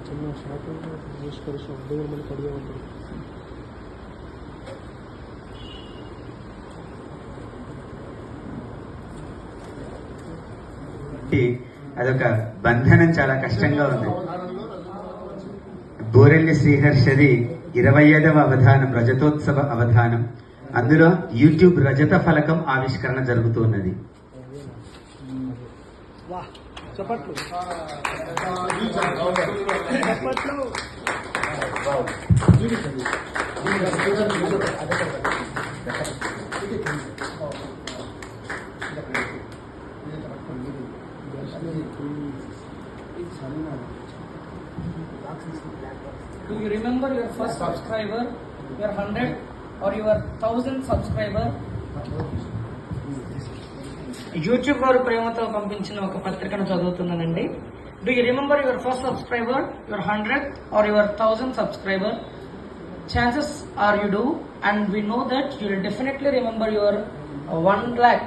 చిన్న షాప్ ఈశ్వర షాప్ దేవుడు మనకి అడిగే ఉంటుంది. అదొక బంధనం చాలా కష్టంగా ఉంది. బోరెల్లి శ్రీహర్షది 25వ అవధానం, రజతోత్సవ అవధానం. అందులో యూట్యూబ్ రజత ఫలకం ఆవిష్కరణ జరుగుతున్నది. Do you remember your first subscriber, your 100 or your 1000 subscriber? YouTube వారు ప్రేమతో పంపించిన ఒక పత్రికను చదువుతున్నానండి. Do you remember your first subscriber, your 100 or your 1000 subscriber? Chances are you do, and we know that you will definitely remember your 1 lakh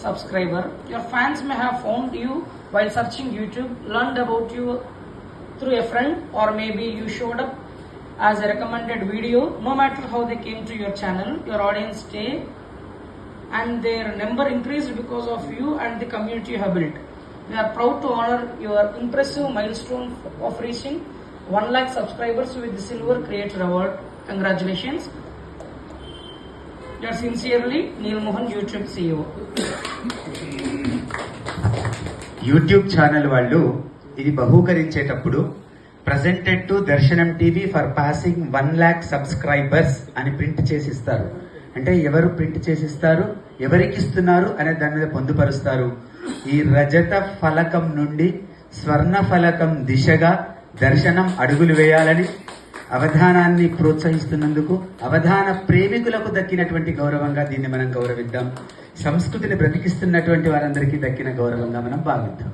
subscriber. Your fans may have found you while searching YouTube, learned about you through a friend, or maybe you showed up as a recommended video. No matter how they came to your channel, your audience stay and their number increased because of you and the community you have built. We are proud to honor your impressive milestone of reaching 1 lakh subscribers with the Silver Creator Award. Congratulations. Yours sincerely, Neil Mohan, YouTube CEO. YouTube channel వాళ్ళు ఇది బహూకరించేటప్పుడు presented to దర్శనం TV for passing 1 lakh subscribers అని print చేసి ఇస్తారు. అంటే ఎవరు print చేసి ఇస్తారు, ఎవరికి ఇస్తున్నారు అనే దాని మీద పొందుపరుస్తారు. ఈ రజత ఫలకం నుండి స్వర్ణ ఫలకం దిశగా దర్శనం అడుగులు వేయాలని అవధానాన్ని ప్రోత్సహిస్తున్నందుకు అవధాన ప్రేమికులకు దక్కినటువంటి గౌరవంగా దీన్ని మనం గౌరవిద్దాం. సంస్కృతిని బ్రతికిస్తున్నటువంటి వారందరికీ దక్కిన గౌరవంగా మనం భావిద్దాం.